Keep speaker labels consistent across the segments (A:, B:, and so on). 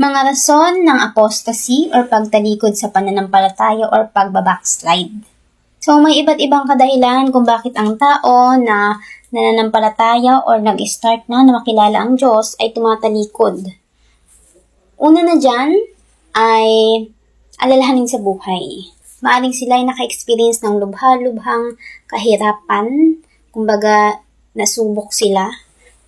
A: Mga rason ng apostasy or pagtalikod sa pananampalataya or pagbabackslide. So, may iba't ibang kadahilan kung bakit ang tao na nananampalataya or nag-start na makilala ang Diyos ay tumatalikod. Una na dyan ay alalahanin sa buhay. Maaring sila ay naka-experience ng lubha-lubhang kahirapan, kumbaga nasubok sila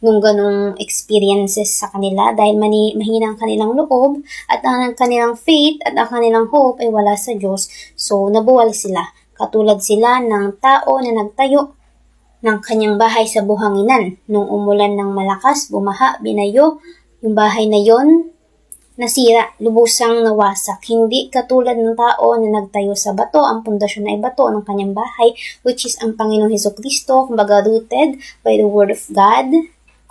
A: nung ganong experiences sa kanila dahil mahina ang kanilang loob at ang kanilang faith at ang kanilang hope ay wala sa Diyos. So, nabuwal sila. Katulad sila ng tao na nagtayo ng kanyang bahay sa buhanginan. Nung umulan ng malakas, bumaha, binayo, yung bahay na yon nasira, lubusang nawasak. Hindi katulad ng tao na nagtayo sa bato, ang pundasyon ay bato ng kanyang bahay, which is ang Panginoong Hesukristo, kumbaga rooted by the Word of God.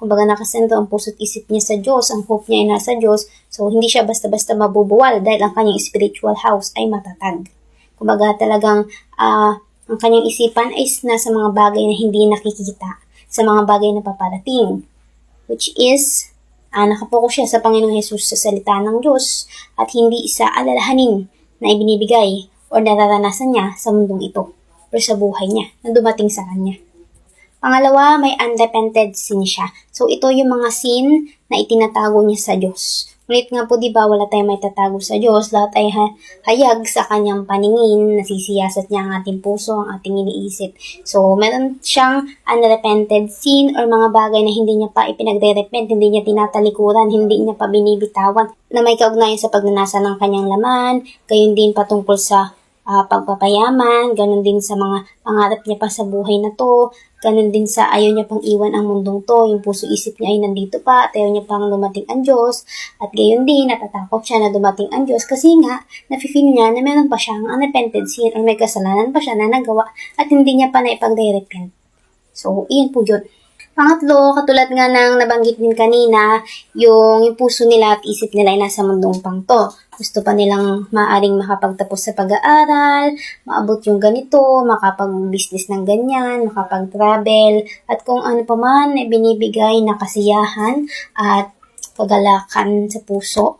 A: Kumbaga nakasento ang puso't isip niya sa Diyos, ang hope niya ay nasa Diyos, so hindi siya basta-basta mabubuwal dahil ang kanyang spiritual house ay matatag. Kumbaga talagang ang kanyang isipan ay nasa mga bagay na hindi nakikita, sa mga bagay na paparating, which is nakapokus siya sa Panginoong Jesus sa salita ng Diyos at hindi sa alalahanin na ibinibigay o nararanasan niya sa mundong ito o sa buhay niya na dumating sa kanya. Pangalawa, may unrepented sin siya. So, ito yung mga sin na itinatago niya sa Diyos. Ngunit nga po, diba, wala tayong may tatago sa Diyos. Lahat ay hayag sa kanyang paningin, nasisiyasat niya ang ating puso, ang ating iniisip. So, meron siyang unrepented sin or mga bagay na hindi niya pa ipinagre-repent, hindi niya tinatalikuran, hindi niya pa binibitawan, na may kaugnayan sa pagnanasa ng kanyang laman, gayon din patungkol sa pagpapayaman, ganun din sa mga pangarap niya pa sa buhay na to, ganun din sa ayaw niya pang iwan ang mundong to, yung puso-isip niya ay nandito pa, at ayaw niya pang dumating ang Diyos, at gayon din, natatakot siya na dumating ang Diyos kasi nga, nafe-feel niya na meron pa siyang unrepented sin or may kasalanan pa siya na nagawa at hindi niya pa na ipagre-repent. So, iyan po yun. Pangatlo, katulad nga ng nabanggit din kanina, yung puso nila at isip nila ay nasa mundong pang to. Gusto pa nilang maaring makapagtapos sa pag-aaral, maabot yung ganito, makapag-business ng ganyan, makapag-travel, at kung ano pa man ay binibigay na kasiyahan at kagalakan sa puso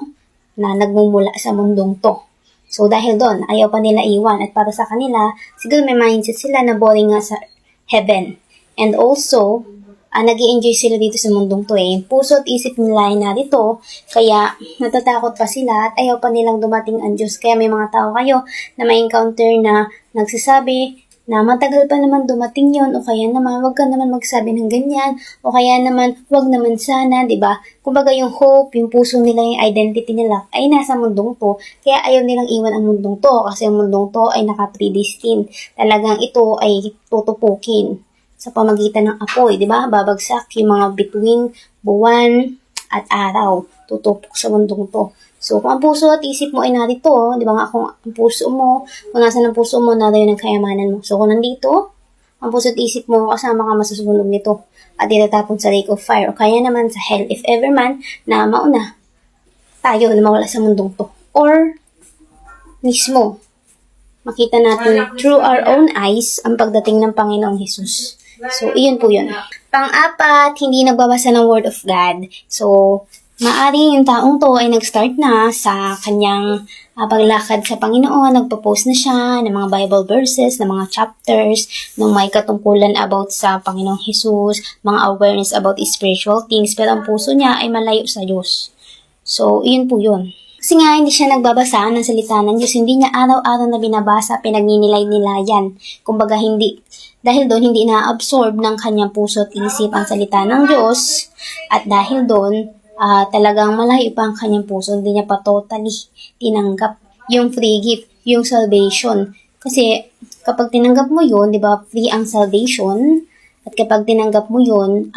A: na nagmumula sa mundong to. So dahil doon, ayaw pa nila iwan at para sa kanila, siguro may mindset sila na boring nga sa heaven. And also, nag-i-enjoy sila dito sa mundong to Puso at isip nila ay narito, kaya natatakot pa sila at ayaw pa nilang dumating ang Diyos. Kaya may mga tao kayo na may encounter na nagsasabi na matagal pa naman dumating yon o kaya naman wag ka naman magsabi ng ganyan o kaya naman wag naman sana, di ba? Kumbaga yung hope, yung puso nila, yung identity nila ay nasa mundong to, kaya ayaw nilang iwan ang mundong to kasi ang mundong to ay naka-predestined. Talagang ito ay tutupukin sa pamagitan ng apoy, di ba? Babagsak yung mga bituin, buwan, at araw. Tutupok sa mundong to. So, kung ang puso at isip mo ay narito, di ba nga kung ang puso mo, kung nasa ng puso mo, narayo ng kayamanan mo. So, kung nandito, ang puso at isip mo, kasama ka masusunog nito at itatapon sa lake of fire o kaya naman sa hell if ever man na mauna tayo na mawala sa mundong to. Or, mismo, makita natin through our own eyes ang pagdating ng Panginoong Jesus. So, iyon po yun. Pang-apat, hindi nagbabasa ng Word of God. So, maaring yung taong to ay nag-start na sa kanyang paglakad sa Panginoon, nagpo-post na siya ng mga Bible verses, ng mga chapters, ng may katungkulan about sa Panginoong Jesus, mga awareness about spiritual things, pero ang puso niya ay malayo sa Diyos. So, iyon po yun. Kasi nga, hindi siya nagbabasa ng salita ng Diyos. Hindi niya araw-araw na binabasa, pinagninilay-nilayan. Kumbaga, dahil doon, hindi na-absorb ng kanyang puso at isip ang salita ng Diyos. At dahil doon, talagang malayo pa ang kanyang puso. Hindi niya pa totally tinanggap yung free gift, yung salvation. Kasi, kapag tinanggap mo yun, di ba, free ang salvation. At kapag tinanggap mo yun,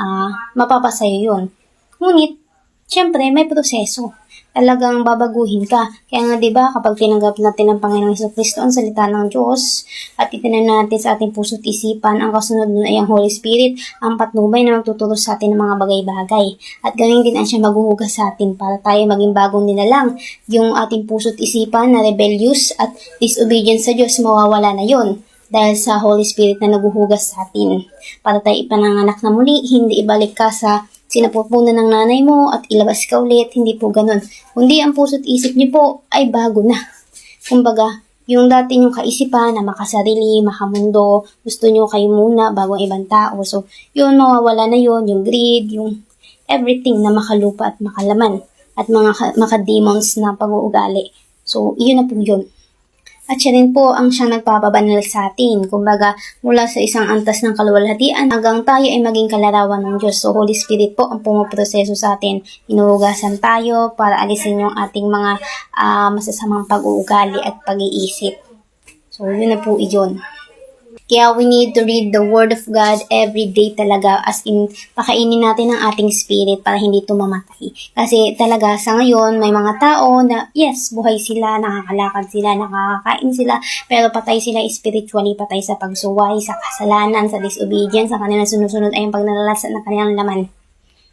A: mapapasayo yun. Ngunit, syempre, may proseso. Talagang babaguhin ka. Kaya nga, diba, kapag tinanggap natin ang Panginoong Hesukristo, ang salita ng Diyos, at itinanim natin sa ating puso't isipan, ang kasunod nun ay ang Holy Spirit, ang patnubay na magtuturo sa atin ng mga bagay-bagay. At galing din ang siya maghuhugas sa atin para tayo maging bagong nilalang. Yung ating puso't isipan na rebellious at disobedience sa Diyos, mawawala na yon dahil sa Holy Spirit na naghuhugas sa atin. Para tayo ipananganak na muli, hindi ibalik ka sa sinapupunan ng nanay mo at ilabas ka ulit. Hindi po ganun. Kundi ang puso't isip niyo po ay bago na. Kumbaga, yung dati yung kaisipan na makasarili, makamundo, gusto nyo kayo muna bago ang ibang tao. So, yun, mawawala na yun, yung greed, yung everything na makalupa at makalaman at mga maka-demons na pag-uugali. So, yun na po yun. At siya rin po ang siyang nagpapabanal sa atin. Kumbaga, mula sa isang antas ng kaluwalhatian hanggang tayo ay maging kalarawan ng Diyos. So, Holy Spirit po ang pumoproseso sa atin. Hinuhugasan tayo para alisin yung ating mga masasamang pag-uugali at pag-iisip. So, yun na po iyon. Kaya we need to read the Word of God every day talaga, as in, pakainin natin ang ating spirit para hindi ito mamatay. Kasi talaga sa ngayon, may mga tao na, yes, buhay sila, nakakalakad sila, nakakakain sila, pero patay sila spiritually, patay sa pagsuway, sa kasalanan, sa disobedience, sa kanilang sunod-sunod ay yung pagnalalas ng kanilang laman.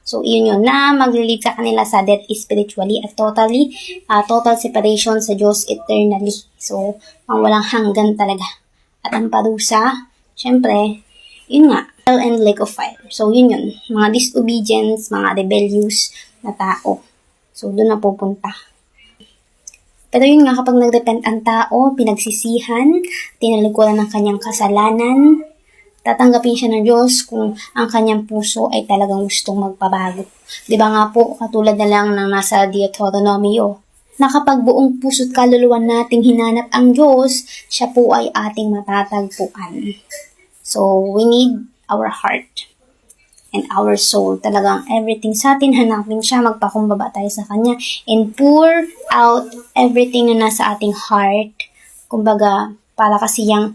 A: So, yun na maglilid sa kanila sa death spiritually at total separation sa Diyos eternally. So, ang walang hanggan talaga. At ang parusa, syempre, yun nga, hell and lake of fire. So, yun. Mga disobedience, mga rebellious na tao. So, doon na pupunta. Pero yun nga, kapag nag-repent ang tao, pinagsisihan, tinalikuran ng kanyang kasalanan, tatanggapin siya ng Diyos kung ang kanyang puso ay talagang gustong magpabago. Diba nga po, katulad na lang ng nasa Deuteronomy, na kapag buong puso't kaluluwa nating hinanap ang Diyos, siya po ay ating matatagpuan. So, we need our heart and our soul. Talagang everything sa atin, hanapin siya, magpakumbaba tayo sa Kanya, and pour out everything na nasa ating heart. Kumbaga, para kasi yung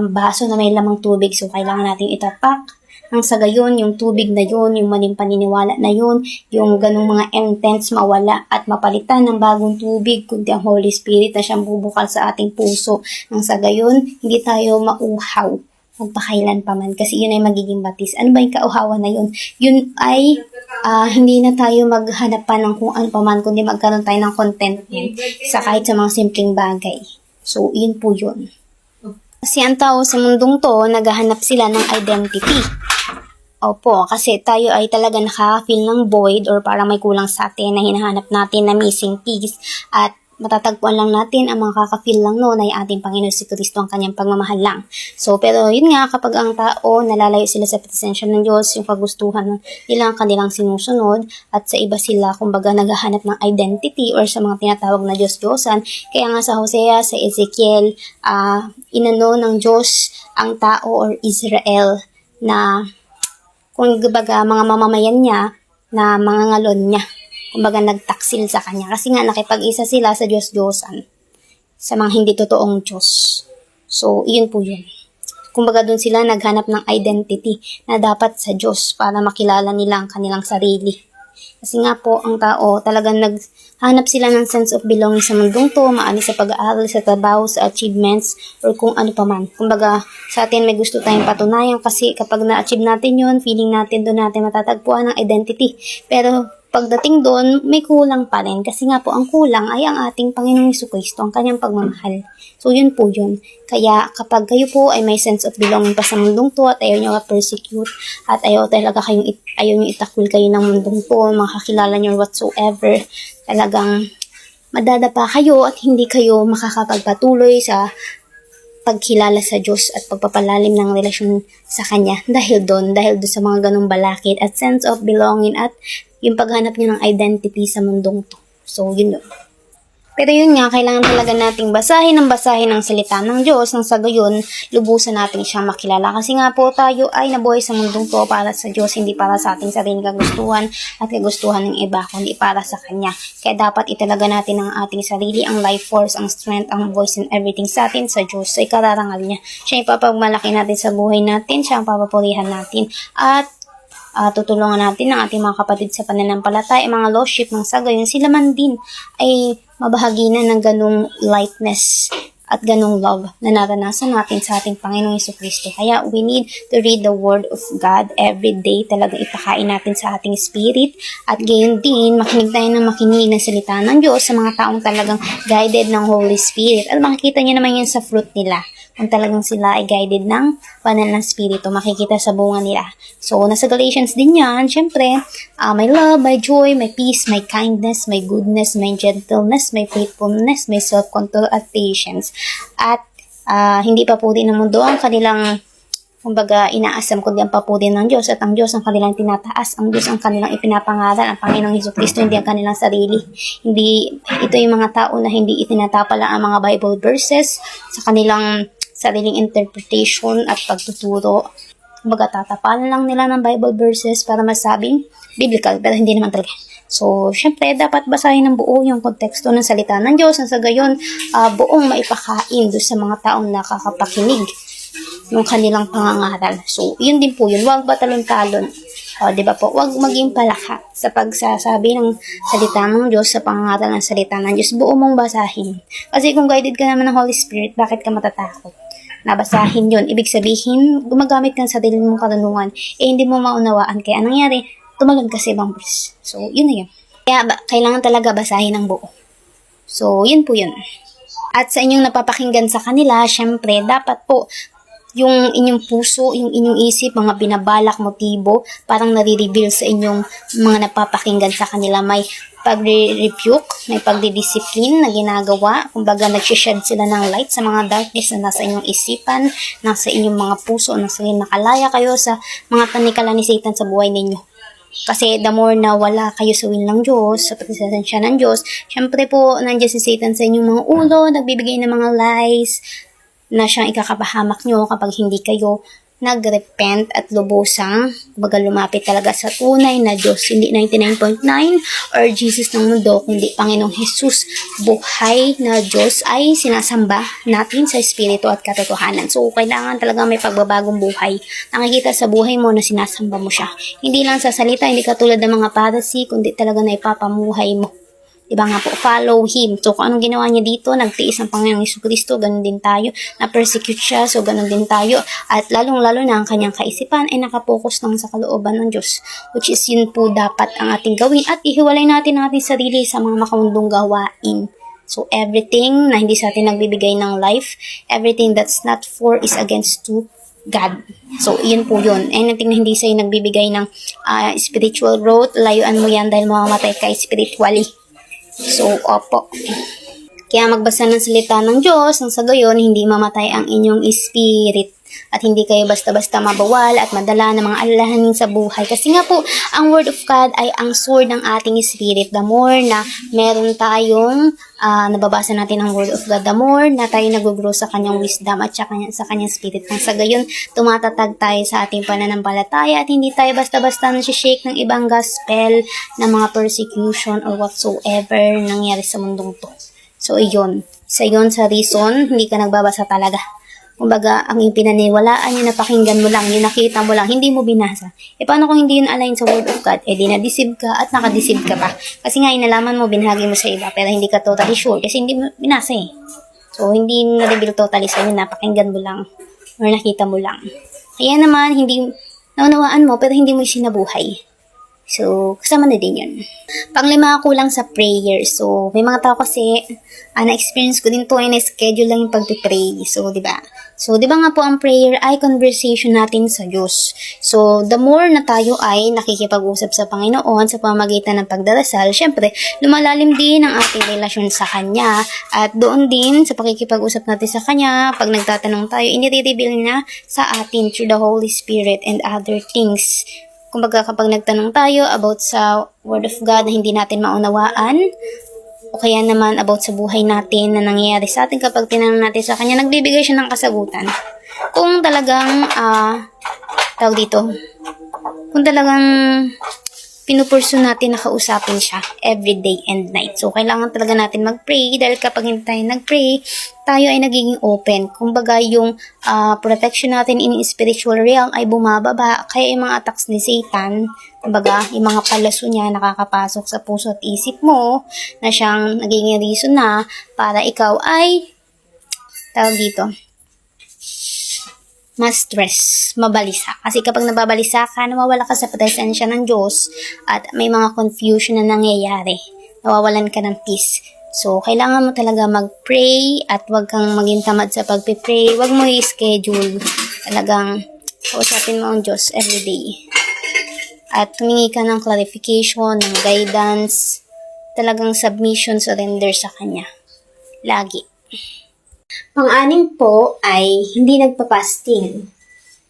A: baso na may lamang tubig, so kailangan natin itapak. Nang sa gayon, yung tubig na yun, yung maling paniniwala na yun, yung ganung mga intense mawala at mapalitan ng bagong tubig, kundi ang Holy Spirit na siyang bubukal sa ating puso. Nang sa gayon, hindi tayo mauhaw magpakailan pa man, kasi yun ay magiging batis. Ano ba yung kauhawan na yun? Yun ay hindi na tayo maghanap pa ng kung ano pa man, kundi magkaroon tayo ng contentment sa kahit sa mga simpleng bagay. So, yun po yun. Kasi ang tao sa mundong to, naghahanap sila ng identity. Opo, kasi tayo ay talaga nakaka-feel ng void or parang may kulang sa atin na hinahanap natin na missing piece, at matatagpuan lang natin ang makaka-feel lang noon ay ating Panginoon si Kristo, ang kanyang pagmamahal lang. So, pero yun nga, kapag ang tao nalalayo sila sa presensya ng Diyos, yung kagustuhan nila ang kanilang sinusunod, at sa iba sila, kumbaga, naghahanap ng identity or sa mga tinatawag na Diyos-Diyosan. Kaya nga sa Hosea, sa Ezekiel, inano ng Diyos ang tao or Israel na kung baga mga mamamayan niya na mga ngalon niya. Kumbaga nagtaksil sa kanya. Kasi nga nakipag-isa sila sa Diyos-Diyosan. Sa mga hindi totoong Diyos. So, yun po yun. Kumbaga doon sila naghanap ng identity na dapat sa Diyos para makilala nila ang kanilang sarili. Kasi nga po, ang tao talagang naghanap sila ng sense of belonging sa mundong to, maali sa pag-aaral, sa trabaho, sa achievements, or kung ano pa man. Kumbaga, sa atin may gusto tayong patunayan kasi kapag na-achieve natin yun, feeling natin doon natin matatagpuan ng identity. Pero pagdating doon, may kulang pa rin. Kasi nga po, ang kulang ay ang ating Panginoong Jesucristo, ang kanyang pagmamahal. So, yun po yun. Kaya, kapag kayo po ay may sense of belonging pa sa mundong to at ayaw nyo persecute at ayaw talaga ayaw nyo itakul kayo ng mundong to, makakilala nyo whatsoever, talagang madadapa kayo at hindi kayo makakapagpatuloy sa pagkilala sa Diyos at pagpapalalim ng relasyon sa Kanya dahil doon sa mga ganong balakid at sense of belonging at yung paghanap niyo ng identity sa mundong to. So, yun. Pero yun nga, kailangan talaga nating basahin ang salita ng Diyos nang sa gayon, lubusan natin siyang makilala. Kasi nga po tayo ay nabuhay sa mundong to para sa Diyos, hindi para sa ating sariling kagustuhan at kagustuhan ng iba, kundi para sa Kanya. Kaya dapat italaga natin ang ating sarili, ang life force, ang strength, ang voice, and everything sa atin sa Diyos. Sa ikararangal niya. Siya yung papagmalaki natin sa buhay natin, siya ang papapurihan natin. At tutulungan natin ang ating mga kapatid sa pananampalataya, mga lordship, ng sa gayon sila man din ay mabahagi na ng ganung lightness at ganung love na naranasan natin sa ating Panginoong Jesucristo. Kaya we need to read the Word of God every day. Talagang ipakain natin sa ating spirit at gayon din makinig tayo ng makinig ng salita ng Diyos sa mga taong talagang guided ng Holy Spirit. At makikita niyo naman yun sa fruit nila. kung talagang sila ay guided ng banal ng spirito, makikita sa bunga nila. So, nasa Galatians din yan, syempre, may love, may joy, may peace, may kindness, may goodness, may gentleness, may faithfulness, may self-control at patience. At hindi pa po din ng mundo ang kanilang kumbaga, inaasam kundi ang papuri ng Diyos at ang Diyos ang kanilang tinataas, ang Diyos ang kanilang ipinapangaral, ang Panginoong Hesukristo hindi ang kanilang sarili. Hindi, ito yung mga tao na hindi itinatapala ang mga Bible verses sa kanilang sariling interpretation at pagtuturo. Kumbaga, tatapalan lang nila ng Bible verses para masabing biblical, pero hindi naman talaga. So, syempre, dapat basahin ng buo yung konteksto ng salita ng Diyos, nang sa gayon, buong maipakain doon sa mga taong nakakapakinig ng kanilang pangangaral. So, yun din po yun. Huwag batalon-talon. Diba po? Huwag maging palaka sa pagsasabi ng salita ng Diyos, sa pangangaral ng salita ng Diyos. Buo mong basahin. Kasi kung guided ka naman ng Holy Spirit, bakit ka matatakot? Nabasahin yun. Ibig sabihin, gumagamit ka sa sarili mong karunungan, hindi mo maunawaan. Kaya anong nangyari? Tumalon ka sa ibang verse. So, yun na yun. Kaya kailangan talaga basahin ng buo. So, yun po yun. At sa inyong napapakinggan sa kanila, syempre, dapat po yung inyong puso, yung inyong isip, mga binabalak, motibo, parang nare-reveal sa inyong mga napapakinggan sa kanila. May pagre-rebuke, may pagdidiscipline na ginagawa. Kumbaga, nagsished sila ng light sa mga darkness na nasa inyong isipan, nasa inyong mga puso, nasa inyong nakalaya kayo sa mga tanikala ni Satan sa buhay ninyo. Kasi the more na wala kayo sa will ng Diyos, sa presensya ng Diyos, syempre po, nandiyan si Satan sa inyong mga ulo, nagbibigay ng mga lies, na siyang ikakapahamak nyo kapag hindi kayo nag-repent at lubusang lumapit talaga sa tunay na Diyos, hindi 99.9 or Jesus ng mundo, kundi Panginoong Jesus, buhay na Diyos ay sinasamba natin sa Espiritu at katotohanan. So, kailangan talaga may pagbabagong buhay. Nakikita sa buhay mo na sinasamba mo siya. Hindi lang sa salita, hindi katulad ng mga Pharisee, kundi talaga na ipapamuhay mo. Diba nga po, follow Him. So, kung anong ginawa niya dito, nagtiis ang Panginoong Hesukristo, ganun din tayo. Na-persecute siya, so ganun din tayo. At lalong-lalo na ang kanyang kaisipan ay nakapokus lang sa kalooban ng Diyos. Which is yun po dapat ang ating gawin. At ihiwalay natin sarili sa mga makamundong gawain. So, everything na hindi sa atin nagbibigay ng life, everything that's not for is against to God. So, yun po yun. Anything na hindi sa'yo nagbibigay ng spiritual growth, layuan mo yan dahil mamamatay ka spiritually. So, opo. Kaya magbasa ng salita ng Diyos, nang sa gayon, hindi mamatay ang inyong spirit. At hindi kayo basta-basta mabawal at madala ng mga alalahanin sa buhay. Kasi nga po, ang Word of God ay ang sword ng ating spirit. The more na meron tayong nababasa natin ang Word of God, the more na tayo nag-grow sa kanyang wisdom at sa kanyang spirit. Nang sa gayon, tumatatag tayo sa ating pananampalataya at hindi tayo basta-basta nasi-shake ng ibang gospel ng mga persecution or whatsoever nangyari sa mundong to. So, iyon. Sa reason, hindi ka nagbabasa talaga. Kumbaga, ang yung pinaniwalaan yung napakinggan mo lang, yung nakita mo lang, hindi mo binasa. Paano kung hindi yun align sa Word of God? Di na-deceive ka at naka-deceive ka pa. Kasi nga, inalaman mo, binahagi mo sa iba, pero hindi ka totally sure kasi hindi mo binasa So, hindi na-reveal totally sa inyo, napakinggan mo lang or nakita mo lang. Kaya naman, hindi naunawaan mo, pero hindi mo sinabuhay. So, kasama na din yun. Panglima, kulang sa prayer. So, may mga tao kasi, na-experience ko din to, na-schedule lang yung pag-pray. So, diba? So, diba nga po ang prayer ay conversation natin sa Diyos. So, the more na tayo ay nakikipag-usap sa Panginoon sa pamamagitan ng pagdarasal, syempre, lumalalim din ang ating relasyon sa Kanya. At doon din, sa pakikipag-usap natin sa Kanya, pag nagtatanong tayo, inireveal na sa atin through the Holy Spirit and other things. Kumbaga, kapag nagtanong tayo about sa Word of God na hindi natin maunawaan, o kaya naman about sa buhay natin na nangyayari sa atin kapag tinanong natin sa Kanya, nagbibigay siya ng kasagutan. Kung talagang, tawag dito, kung talagang pinupurso natin na kausapin siya every day and night. So, kailangan talaga natin mag-pray dahil kapag hindi tayo nag-pray, tayo ay nagiging open. Kumbaga, yung protection natin in spiritual realm ay bumababa. Kaya yung mga attacks ni Satan, kumbaga, yung mga palaso niya nakakapasok sa puso at isip mo na siyang nagiging reason na para ikaw ay, tawag dito, mas stress, mabalisa. Kasi kapag nababalisa ka, nawawala ka sa presensya ng Diyos at may mga confusion na nangyayari. Nawawalan ka ng peace. So, kailangan mo talaga mag-pray at wag kang maging tamad sa pag-pray. Wag mo i-schedule. Talagang kausapin mo ang Diyos everyday. At humingi ka ng clarification, ng guidance, talagang submission, surrender sa Kanya. Lagi. Pang-anim po ay hindi nagpa-fasting.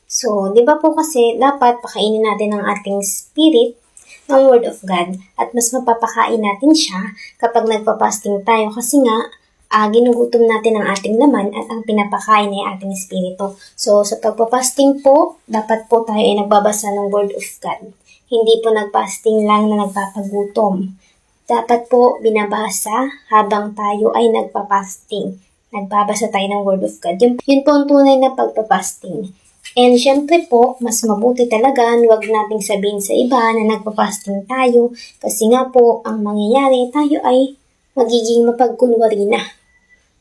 A: So, di ba po kasi dapat pakainin natin ang ating spirit ng Word of God at mas mapapakain natin siya kapag nagpa-fasting tayo kasi nga ginugutom natin ang ating laman at ang pinapakain ay ating espiritu. So, sa pagpa-fasting po, dapat po tayo ay nagbabasa ng Word of God. Hindi po nag-fasting lang na nagpapagutom. Dapat po binabasa habang tayo ay nagpa-fasting. Nagbabasa tayo ng Word of God. Yun po ang tunay na pagpa-fasting. And syempre po, mas mabuti talaga huwag nating sabihin sa iba na nagpa-fasting tayo kasi nga po, ang mangyayari tayo ay magiging mapagkunwari na.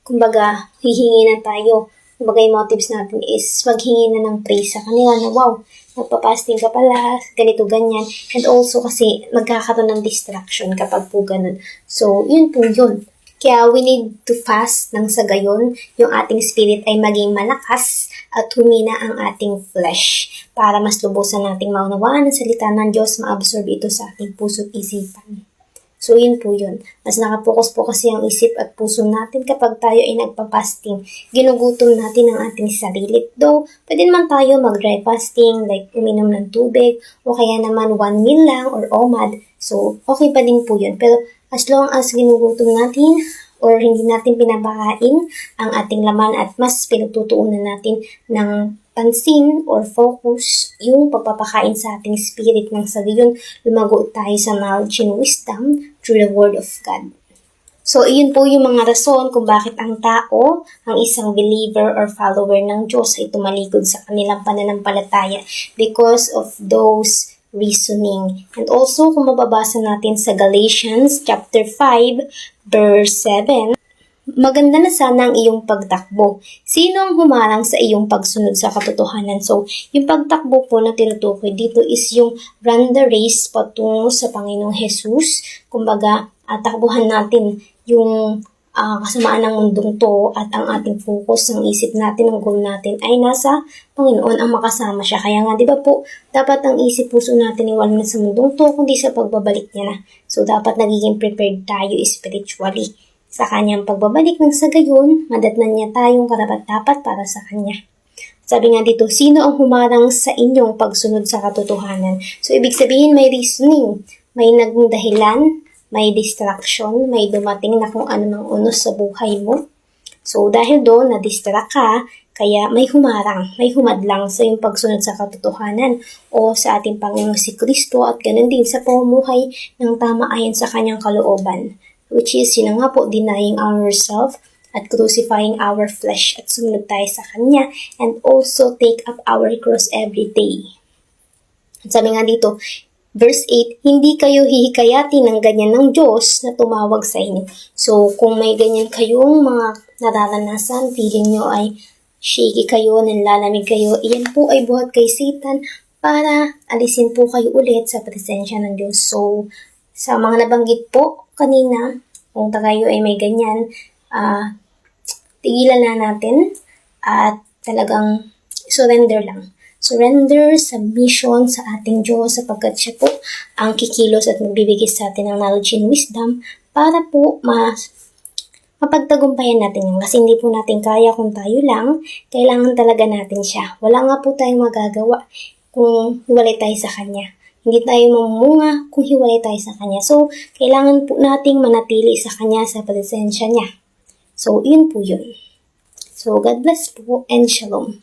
A: Kumbaga, hihingi na tayo. Kumbaga, yung motives natin is maghingi na ng praise sa kanila na wow, nagpa-fasting ka pala, ganito, ganyan. And also kasi magkakaroon ng distraction kapag po ganun. So, yun po yun. Kaya we need to fast nang sa gayon, yung ating spirit ay maging malakas at humina ang ating flesh para mas lubusan nating maunawaan ang salita ng Diyos, ma-absorb ito sa ating puso at isipan. So, yun po yun. Mas nakapokus po kasi ang isip at puso natin kapag tayo ay nagpa-fasting. Ginugutom natin ang ating sarili. Though, pwede naman tayo mag-dry fasting, like uminom ng tubig, o kaya naman 1 meal lang or OMAD. So, okay pa din po yun. Pero, as long as ginugutom natin or hindi natin pinapakain ang ating laman at mas pinagtutuunan natin ng pansin or focus yung pagpapakain sa ating spirit ng sa gayon lumago tayo sa knowledge and wisdom through the Word of God. So, iyon po yung mga rason kung bakit ang tao, ang isang believer or follower ng Diyos ay tumalikod sa kanilang pananampalataya because of those reasoning. And also, kung mababasa natin sa Galatians chapter 5, verse 7, maganda na sana ang iyong pagtakbo. Sino ang humarang sa iyong pagsunod sa katotohanan? So, yung pagtakbo po na tinutukoy dito is yung run the race patungo sa Panginoong Jesus. Kumbaga, takbuhan natin yung kasamaan ng mundong to at ang ating focus, ang isip natin, ang goal natin ay nasa Panginoon ang makasama siya. Kaya nga, di ba po, dapat ang isip puso natin iwala na sa mundong to, kundi sa pagbabalik niya na. So, dapat nagiging prepared tayo spiritually sa kanyang pagbabalik ng sa gayon, madatnan niya tayong karapat-dapat para sa kanya. Sabi nga dito, sino ang humarang sa inyong pagsunod sa katotohanan? So, ibig sabihin may reasoning, may naging dahilan, may distraction, may dumating na kung ano mang unos sa buhay mo. So, dahil doon, na-distract ka, kaya may humarang, may humadlang sa iyong pagsunod sa katotohanan o sa ating Panginoong si Kristo at ganun din sa pamumuhay ng tama ayon sa kanyang kalooban. Which is, yun nga po, denying ourselves at crucifying our flesh at sumunod tayo sa Kanya and also take up our cross every day. At sabi nga dito, verse 8, hindi kayo hihikayatin ng ganyan ng Diyos na tumawag sa inyo. So, kung may ganyan kayong mga nararanasan, feeling nyo ay shaky kayo, nanlalamig kayo, iyan po ay buhat kay Satan para alisin po kayo ulit sa presensya ng Diyos. So, sa mga nabanggit po kanina, kung tayo ay may ganyan, tigilan na natin at talagang surrender lang. Surrender, submission sa ating Diyos sapagkat siya po ang kikilos at magbibigay sa atin ng knowledge and wisdom para po mapagtagumpayan natin yan. Kasi hindi po natin kaya kung tayo lang, kailangan talaga natin siya. Wala nga po tayong magagawa kung hiwalay tayo sa Kanya. Hindi tayo mamunga kung hiwalay tayo sa Kanya. So, kailangan po nating manatili sa Kanya sa presensya niya. So, yun po yun. So, God bless po and Shalom.